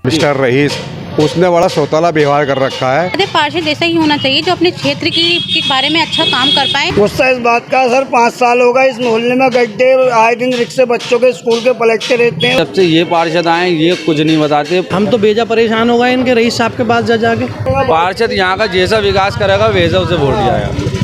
Mister rice, उसने बड़ा सौताला व्यवहार कर रखा है। पार्षद ऐसा ही होना चाहिए जो अपने क्षेत्र के बारे में अच्छा काम कर पाए। गुस्सा इस बात का सर 5 साल होगा इस मोहल्ले में गड्ढे आए दिन रिक्शे बच्चों के स्कूल के पलटते रहते हैं। जब से ये पार्षद आए ये कुछ नहीं बताते। हम तो बेजा परेशान हो गए इनके रईस साहब के पास जा जाके। पार्षद यहाँ का जैसा विकास करेगा वैसा उसे वोट दिया जाएगा।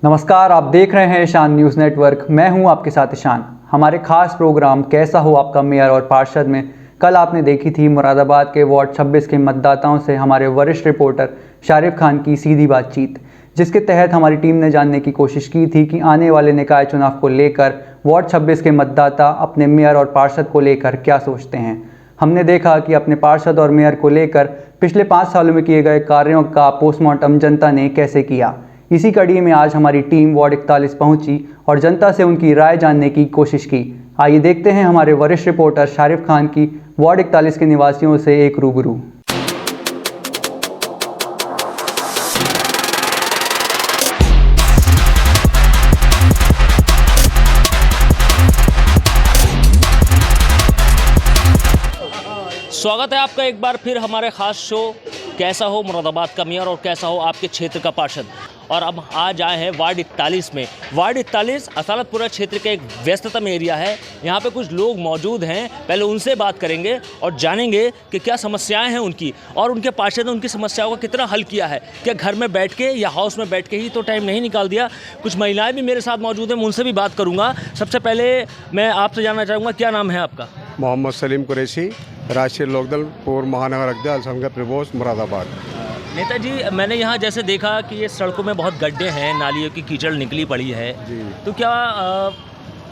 नमस्कार, आप देख रहे हैं ईशान न्यूज़ नेटवर्क। मैं हूं आपके साथ ईशान। हमारे खास प्रोग्राम कैसा हो आपका मेयर और पार्षद में कल आपने देखी थी मुरादाबाद के वार्ड 26 के मतदाताओं से हमारे वरिष्ठ रिपोर्टर शारिफ खान की सीधी बातचीत, जिसके तहत हमारी टीम ने जानने की कोशिश की थी कि आने वाले निकाय चुनाव को लेकर वार्ड 26 के मतदाता अपने मेयर और पार्षद को लेकर क्या सोचते हैं। हमने देखा कि अपने पार्षद और मेयर को लेकर पिछले 5 सालों में किए गए कार्यों का पोस्टमार्टम जनता ने कैसे किया। इसी कड़ी में आज हमारी टीम वार्ड 41 पहुंची और जनता से उनकी राय जानने की कोशिश की। आइए देखते हैं हमारे वरिष्ठ रिपोर्टर शारिफ खान की वार्ड 41 के निवासियों से एक रूबरू। स्वागत है आपका एक बार फिर हमारे ख़ास शो कैसा हो मुरादाबाद का मेयर और कैसा हो आपके क्षेत्र का पार्षद। और अब आज आए हैं वार्ड 41 में। वार्ड 41 असालतपुरा क्षेत्र का एक व्यस्ततम एरिया है। यहाँ पे कुछ लोग मौजूद हैं, पहले उनसे बात करेंगे और जानेंगे कि क्या समस्याएं हैं उनकी और उनके पार्षद ने उनकी समस्याओं का कितना हल किया है। क्या घर में बैठ के या हाउस में बैठ के ही तो टाइम नहीं निकाल दिया। कुछ महिलाएँ भी मेरे साथ मौजूद हैं, मैं उनसे भी बात करूँगा। सबसे पहले मैं आपसे जानना चाहूँगा, क्या नाम है आपका? मोहम्मद सलीम कुरैशी, राष्ट्रीय लोकदल पूर्व महानगर अध्यक्ष अलसंख्य प्रभोज मुरादाबाद। नेताजी, मैंने यहाँ जैसे देखा कि ये सड़कों में बहुत गड्ढे हैं, नालियों की कीचड़ निकली पड़ी है, तो क्या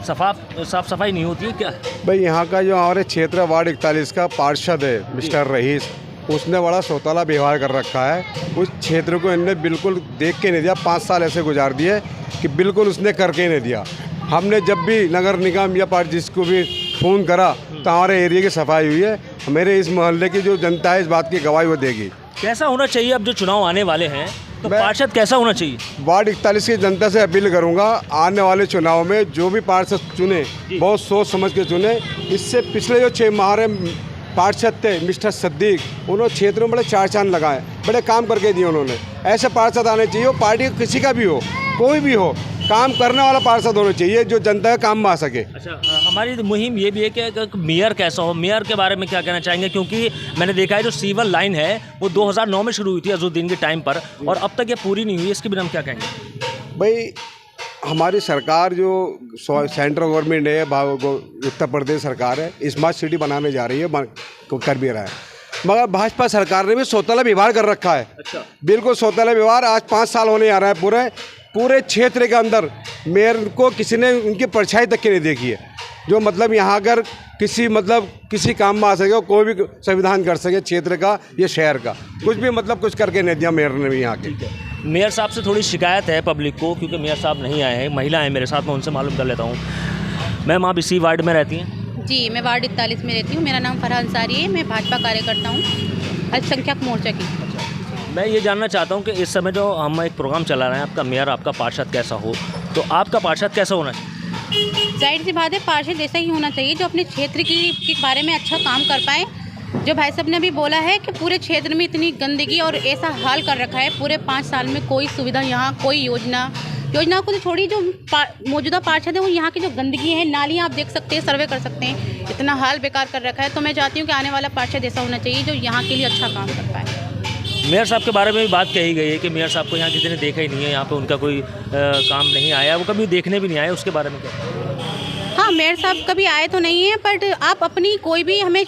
साफ सफाई नहीं होती है क्या? भाई, यहाँ का जो हमारे क्षेत्र वार्ड 41 का पार्षद है मिस्टर रईस, उसने बड़ा सौताला व्यवहार कर रखा है। उस क्षेत्र को इनने बिल्कुल देख के नहीं दिया। 5 साल ऐसे गुजार दिए कि बिल्कुल उसने करके नहीं दिया। हमने जब भी नगर निगम या पार्टी जिसको भी फ़ोन करा तो हमारे एरिया की सफाई हुई है। मेरे इस मोहल्ले की जो जनता है इस बात की गवाही वो देगी। कैसा होना चाहिए अब जो चुनाव आने वाले हैं, तो पार्षद कैसा होना चाहिए? वार्ड 41 की जनता से अपील करूंगा, आने वाले चुनाव में जो भी पार्षद चुने बहुत सोच समझ के चुने। इससे पिछले जो 6 हमारे पार्षद थे मिस्टर सद्दीक, उन्होंने क्षेत्र में बड़े 4 चांद लगाए, बड़े काम करके दिए उन्होंने। ऐसे पार्षद आने चाहिए, वो पार्टी किसी का भी हो, कोई भी हो, काम करने वाला पार्षद होना चाहिए जो जनता के काम में आ सके। अच्छा, हमारी मुहिम ये भी है कि मेयर कैसा हो। मेयर के बारे में क्या कहना चाहेंगे, क्योंकि मैंने देखा है जो सीवर लाइन है वो 2009 में शुरू हुई थी अज़ुद्दीन के टाइम पर और अब तक ये पूरी नहीं हुई। इसके बिना हम क्या कहेंगे? भाई, हमारी सरकार जो सेंट्रल गवर्नमेंट है, उत्तर प्रदेश सरकार है, स्मार्ट सिटी बनाने जा रही है, कर भी रहा है, मगर भाजपा सरकार ने भी सौताला व्यवहार कर रखा है। अच्छा, बिल्कुल सौताला व्यवहार। आज 5 साल होने आ रहा है। पूरे क्षेत्र के अंदर मेयर को किसी ने उनकी परछाई तक की नहीं देखी है। जो मतलब यहाँ अगर किसी काम में आ सके, कोई भी संविधान कर सके क्षेत्र का या शहर का, कुछ भी कुछ करके नहीं दिया मेयर ने भी यहाँ के। मेयर साहब से थोड़ी शिकायत है पब्लिक को, क्योंकि मेयर साहब नहीं आए हैं। महिला है मेरे साथ, मैं उनसे मालूम कर लेता हूँ। मैम, आप इसी वार्ड में रहती हैं? जी, मैं वार्ड 41 में रहती हूँ। मेरा नाम फरहा अंसारी है। मैं भाजपा कार्यकर्ता हूँ, अल्पसंख्यक मोर्चा की। मैं ये जानना चाहता हूँ कि इस समय जो हम एक प्रोग्राम चला रहे हैं, आपका मेयर आपका पार्षद कैसा हो, तो आपका पार्षद कैसा होना चाहिए? जाहिर सी बात है, पार्षद ऐसा ही होना चाहिए जो अपने क्षेत्र के बारे में अच्छा काम कर पाए। जो भाई साहब ने भी बोला है कि पूरे क्षेत्र में इतनी गंदगी और ऐसा हाल कर रखा है, पूरे 5 साल में कोई सुविधा, यहाँ कोई योजना को तो छोड़ी, जो मौजूदा पार्षद है वो यहाँ की जो गंदगी है, नालियाँ आप देख सकते हैं, सर्वे कर सकते हैं, इतना हाल बेकार कर रखा है। तो मैं चाहती हूँ कि आने वाला पार्षद ऐसा होना चाहिए जो यहाँ के लिए अच्छा काम कर पाए। मेयर साहब के बारे में भी बात कही गई है कि मेयर साहब को यहाँ किसी ने देखा ही नहीं है, यहाँ पे उनका कोई काम नहीं आया, वो कभी देखने भी नहीं आए। उसके बारे में क्या? हाँ, मेयर साहब कभी आए तो नहीं है, बट आप अपनी कोई भी, हमें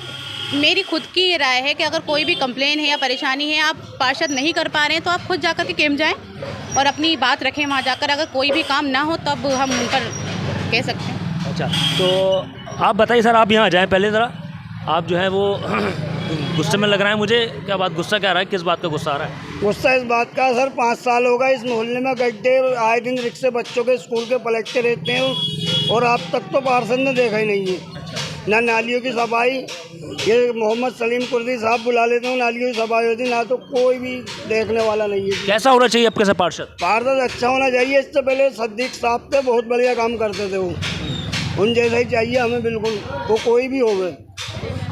मेरी खुद की ये राय है कि अगर कोई भी कंप्लेन है या परेशानी है, आप पार्षद नहीं कर पा रहे हैं तो आप खुद जाकर के कैंप जाएं और अपनी बात रखें वहाँ जाकर। अगर कोई भी काम ना हो तब हम उन पर कह सकते हैं। अच्छा, तो आप बताइए सर, आप यहाँ आ जाएँ पहले ज़रा। आप जो है वो गुस्से में लग रहा है मुझे। क्या बात, गुस्सा क्या आ रहा है, किस बात का गुस्सा आ रहा है? गुस्सा इस बात का सर 5 साल होगा इस मोहल्ले में गड्ढे आए दिन रिक्शे बच्चों के स्कूल के पलटते रहते हैं और अब तक तो पार्षद ने देखा ही नहीं है। ना नालियों की सफाई। ये मोहम्मद सलीम कुर्दी साहब बुला लेते हैं, नालियों की सफाई होती, ना तो कोई भी देखने वाला नहीं है। कैसा होना चाहिए आपके से पार्षद? पार्षद अच्छा होना चाहिए। इससे पहले सद्दीक साहब थे, बहुत बढ़िया काम करते थे वो, उन जैसा ही चाहिए हमें बिल्कुल। वो कोई भी हो गए,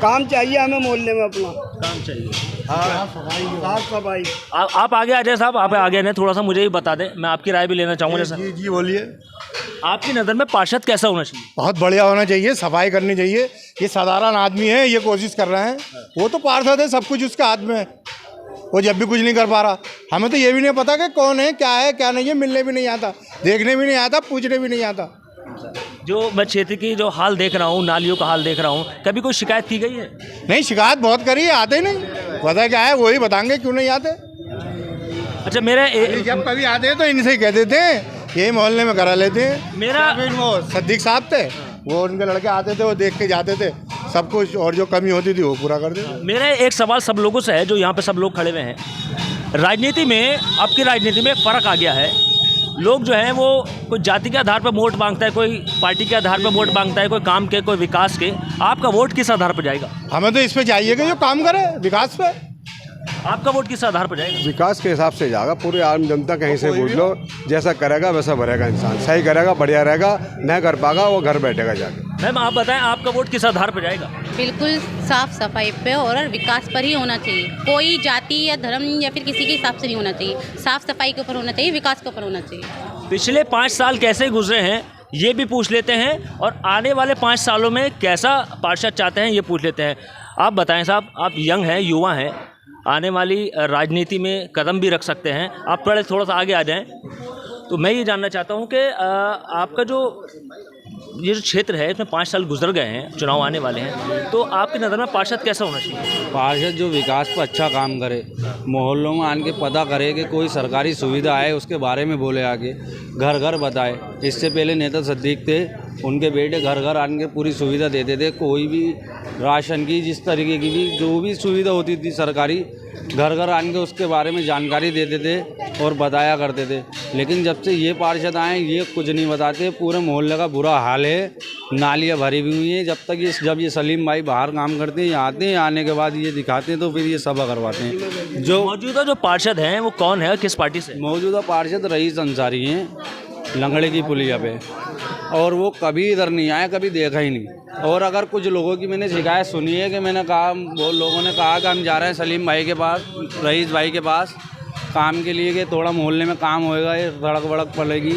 काम चाहिए हमें मोहल्ले में, अपना काम चाहिए। साफ सफाई। आप आगे आ जाए साहब, आप आगे नहीं, थोड़ा सा मुझे भी बता दें, मैं आपकी राय भी लेना चाहूँगा। जैसा जी बोलिए। आपकी नज़र में पार्षद कैसा होना चाहिए? बहुत बढ़िया होना चाहिए, सफाई करनी चाहिए। ये साधारण आदमी है, ये कोशिश कर रहे हैं। वो तो पार्षद है, सब कुछ उसके हाथ में है। वो जब भी कुछ नहीं कर पा रहा, हमें तो ये भी नहीं पता कि कौन है क्या नहीं है। मिलने भी नहीं आता, देखने भी नहीं आता, पूछने भी नहीं आता। जो मैं क्षेत्र की जो हाल देख रहा हूँ, नालियों का हाल देख रहा हूँ, कभी कोई शिकायत की गई है? नहीं, शिकायत बहुत करी है, आते ही नहीं। पता क्या है, वही बताएंगे क्यों नहीं आते। अच्छा, मेरा जब कभी आते हैं तो इनसे ही कह देते हैं, यही मोहल्ले में करा लेते हैं। मेरा वो सद्दीक साहब थे, वो उनके लड़के आते थे, वो देख के जाते थे सब कुछ, और जो कमी होती थी वो पूरा कर देते। मेरा एक सवाल सब लोगों से है जो यहाँ पे सब लोग खड़े हुए हैं। राजनीति में, आपकी राजनीति में फ़र्क आ गया है। लोग जो हैं वो कोई जाति के आधार पर वोट मांगता है, कोई पार्टी के आधार पर वोट मांगता है, कोई काम के, कोई विकास के। आपका वोट किस आधार पर जाएगा? हमें तो इस पे चाहिए कि जो काम करे विकास पे। आपका वोट किस आधार पर जाएगा? विकास के हिसाब से जाएगा। पूरी आम जनता कहीं से पूछ लो, जैसा करेगा वैसा भरेगा इंसान। सही करेगा बढ़िया रहेगा, नहीं कर पाएगा वो घर बैठेगा जाके। मैम आप बताएं, आपका वोट किस आधार पर जाएगा? बिल्कुल साफ सफाई पे और विकास पर ही होना चाहिए। कोई जाति या धर्म या फिर किसी के हिसाब से नहीं होना चाहिए। साफ सफाई के ऊपर होना चाहिए, विकास के ऊपर होना चाहिए। पिछले 5 साल कैसे गुजरे हैं ये भी पूछ लेते हैं, और आने वाले 5 सालों में कैसा पार्षद चाहते हैं ये पूछ लेते हैं। आप बताएं साहब, आप यंग हैं, युवा हैं, आने वाली राजनीति में कदम भी रख सकते हैं। आप पहले थोड़ा सा आगे आ जाएं। तो मैं ये जानना चाहता हूँ कि आपका जो ये जो क्षेत्र है इसमें 5 साल गुजर गए हैं, चुनाव आने वाले हैं, तो आपकी नज़र में पार्षद कैसा होना चाहिए? पार्षद जो विकास पर अच्छा काम करे, मोहल्लों में आन के पता करे कि कोई सरकारी सुविधा है उसके बारे में बोले, आगे घर घर बताए। इससे पहले नेता सद्दीक थे, उनके बेटे घर घर आन के पूरी सुविधा देते थे। कोई भी राशन की, जिस तरीके की भी जो भी सुविधा होती थी सरकारी, घर घर आन के उसके बारे में जानकारी देते थे और बताया करते थे। लेकिन जब से ये पार्षद आए ये कुछ नहीं बताते। पूरे मोहल्ले का बुरा हाल है, नालियाँ भरी हुई हुई हैं। जब ये सलीम भाई बाहर काम करते हैं, आते हैं, आने के बाद ये दिखाते हैं तो फिर ये सभा करवाते हैं। जो मौजूदा जो पार्षद हैं वो कौन है, किस पार्टी से? मौजूदा पार्षद रईस अंसारी हैं, लंगड़े की पुलिया पे, और वो कभी इधर नहीं आए, कभी देखा ही नहीं। और अगर कुछ लोगों की मैंने शिकायत सुनी है कि मैंने कहा, वो लोगों ने कहा कि हम जा रहे हैं सलीम भाई के पास, रईस भाई के पास काम के लिए, कि थोड़ा मोहल्ले में काम होएगा, ये सड़क वड़क पड़ेगी,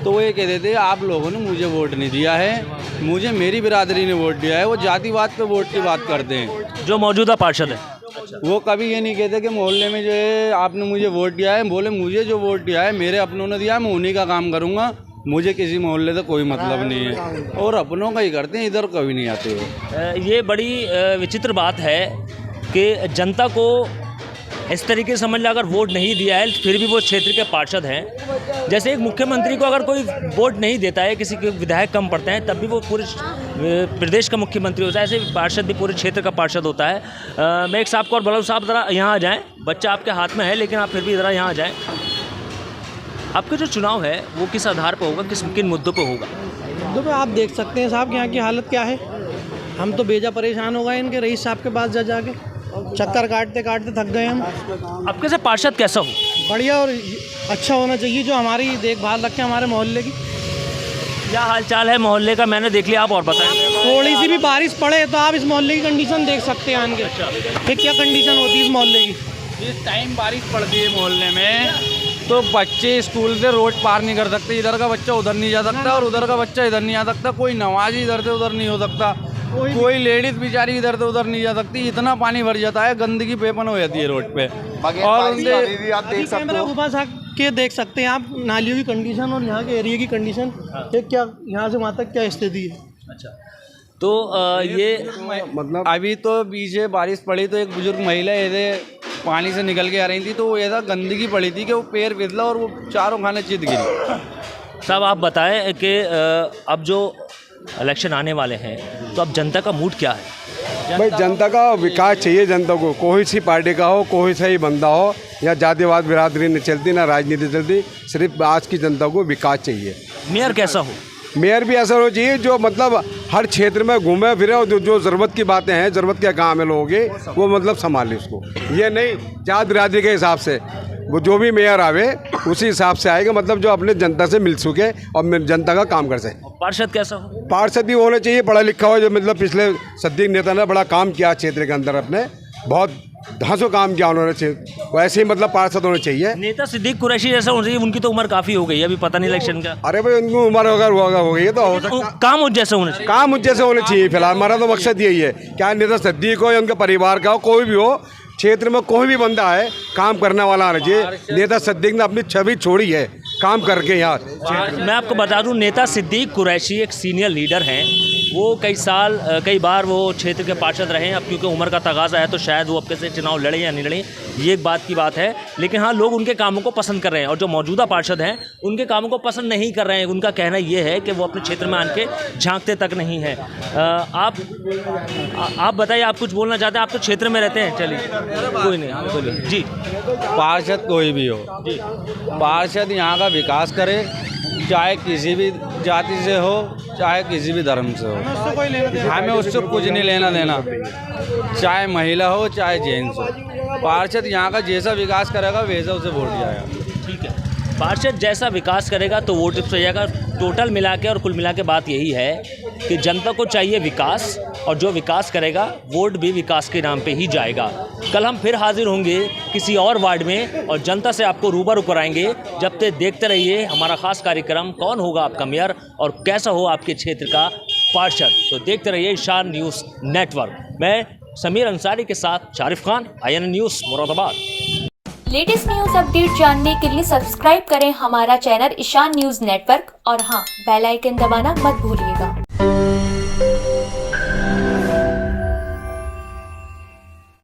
तो वो ये कह देते आप लोगों ने मुझे वोट नहीं दिया है, मुझे मेरी बिरादरी ने वोट दिया है। वो जातिवाद पे वोट की बात करते हैं। जो मौजूदा पार्षद है वो कभी ये नहीं कहते कि मोहल्ले में जो है आपने मुझे वोट दिया है। बोले मुझे जो वोट दिया है मेरे अपनों ने दिया है, मैं उन्हीं का काम करूँगा, मुझे किसी मोहल्ले से कोई मतलब नहीं है। और अपनों का ही करते हैं, इधर कभी नहीं आते हो। ये बड़ी विचित्र बात है कि जनता को इस तरीके से समझ लो, अगर वोट नहीं दिया है फिर भी वो क्षेत्र के पार्षद हैं। जैसे एक मुख्यमंत्री को अगर कोई वोट नहीं देता है, किसी के विधायक कम पड़ते हैं, तब भी वो पूरे प्रदेश का मुख्यमंत्री होता है, ऐसे पार्षद भी पूरे क्षेत्र का पार्षद होता है। मैं एक साहब को और बोला, साहब ज़रा यहाँ आ जाएँ, बच्चा आपके हाथ में है लेकिन आप फिर भी ज़रा यहाँ आ जाएँ। आपका जो चुनाव है वो किस आधार पर होगा, किन मुद्दों पर होगा? मुद्दों पे आप देख सकते हैं साहब कि यहाँ की हालत क्या है। हम तो बेजा परेशान हो गए इनके रईस साहब के पास जाके, चक्कर काटते काटते थक गए हम। आपके से पार्षद कैसा हो? बढ़िया और अच्छा होना चाहिए, जो हमारी देखभाल रखे हमारे मोहल्ले की। क्या हालचाल है मोहल्ले का, मैंने देख लिया, आप और बताएं। थोड़ी सी भी बारिश पड़े तो आप इस मोहल्ले की कंडीशन देख सकते हैं आगे कि क्या कंडीशन होती है इस मोहल्ले की। जिस टाइम बारिश पड़ती है मोहल्ले में तो बच्चे स्कूल से रोड पार नहीं कर सकते। इधर का बच्चा उधर नहीं जा सकता और उधर का बच्चा इधर नहीं आ सकता। कोई नमाजी इधर से उधर नहीं हो सकता, कोई लेडीज बेचारी इधर से उधर नहीं जा सकती। इतना पानी भर जाता है, गंदगी बेपन हो जाती है रोड पे। और कैमरा घुमा के देख सकते हैं आप नालियों की कंडीशन और यहाँ के एरिया की कंडीशन, क्या यहाँ से वहाँ तक क्या स्थिति है। अच्छा, तो ये मतलब अभी तो पीछे बारिश पड़ी तो एक बुजुर्ग महिला ऐसे पानी से निकल के आ रही थी, तो वो ऐसा गंदगी पड़ी थी कि वो पैर फिसला और वो चारों खाने चित गिरी। साहब आप बताएं कि अब जो इलेक्शन आने वाले हैं तो अब जनता का मूड क्या है? भाई जनता का विकास चाहिए। जनता को कोई सी पार्टी का हो, कोई सा ही बंदा हो, या जातिवाद बिरादरी नहीं चलती, ना राजनीति चलती, सिर्फ आज की जनता को विकास चाहिए। मेयर कैसा हो? मेयर भी ऐसा होना चाहिए जो मतलब हर क्षेत्र में घूमे फिरे और जो ज़रूरत की बातें हैं, ज़रूरत के काम है लोगों के, वो मतलब संभाले उसको। ये नहीं जात बिरादरी के हिसाब से, वो जो भी मेयर आवे उसी हिसाब से आएगा, मतलब जो अपने जनता से मिल सके और जनता का काम कर सके। पार्षद कैसा हो? पार्षद भी होना चाहिए पढ़ा लिखा हो, जो मतलब पिछले सिद्दीक नेता ने बड़ा काम किया क्षेत्र के अंदर, अपने बहुत ढांसों काम किया उन्होंने, वैसे ही मतलब पार्षद होने चाहिए। नेता सिद्दीक कुरैशी जैसा होना चाहिए, उनकी तो उम्र काफ़ी हो गई है, अभी पता नहीं इलेक्शन का। अरे भाई उनको उम्र अगर हो गई है तो हो सकता, काम उस जैसे होना चाहिए। काम उस जैसे होने चाहिए। फिलहाल हमारा तो मकसद यही है, क्या नेता सिद्दीक हो या उनके परिवार का हो, कोई भी हो, क्षेत्र में कोई भी बंदा है काम करने वाला आना चाहिए। नेता सिद्दीक ने अपनी छवि छोड़ी है काम करके यहाँ। मैं आपको बता दूं, नेता सिद्दीक कुरैशी एक सीनियर लीडर हैं। वो कई बार वो क्षेत्र के पार्षद रहे हैं। अब क्योंकि उम्र का तगाजा है तो शायद वो अब कैसे चुनाव लड़े या नहीं लड़े, ये एक बात की बात है। लेकिन हाँ, लोग उनके कामों को पसंद कर रहे हैं और जो मौजूदा पार्षद हैं उनके कामों को पसंद नहीं कर रहे हैं। उनका कहना ये है कि वो अपने क्षेत्र में आके झांकते तक नहीं हैं। आप बताइए, आप कुछ बोलना चाहते हैं? आप तो क्षेत्र में रहते हैं। चलिए कोई नहीं, बोलिए जी। पार्षद कोई भी हो, पार्षद यहाँ का विकास करे, चाहे किसी भी जाति से हो, चाहे किसी भी धर्म से हो, हमें उससे कुछ नहीं लेना देना, चाहे महिला हो चाहे जेंट्स हो। पार्षद यहाँ का जैसा विकास करेगा वैसा उसे वोट जाएगा। ठीक है, पार्षद जैसा विकास करेगा तो वोट से जाएगा। टोटल मिला के और कुल मिला के बात यही है कि जनता को चाहिए विकास, और जो विकास करेगा वोट भी विकास के नाम पे ही जाएगा। कल हम फिर हाजिर होंगे किसी और वार्ड में और जनता से आपको रूबरू कराएंगे। जब तक देखते रहिए हमारा खास कार्यक्रम, कौन होगा आपका मेयर और कैसा हो आपके क्षेत्र का पार्षद। तो देखते रहिए ईशान न्यूज़ नेटवर्क। मैं समीर अंसारी के साथ Sharif Khan, INN news Moradabad. Latest news update जानने के लिए सब्सक्राइब करें हमारा चैनल ईशान न्यूज़ नेटवर्क और हाँ, बेल आइकन दबाना मत भूलिएगा।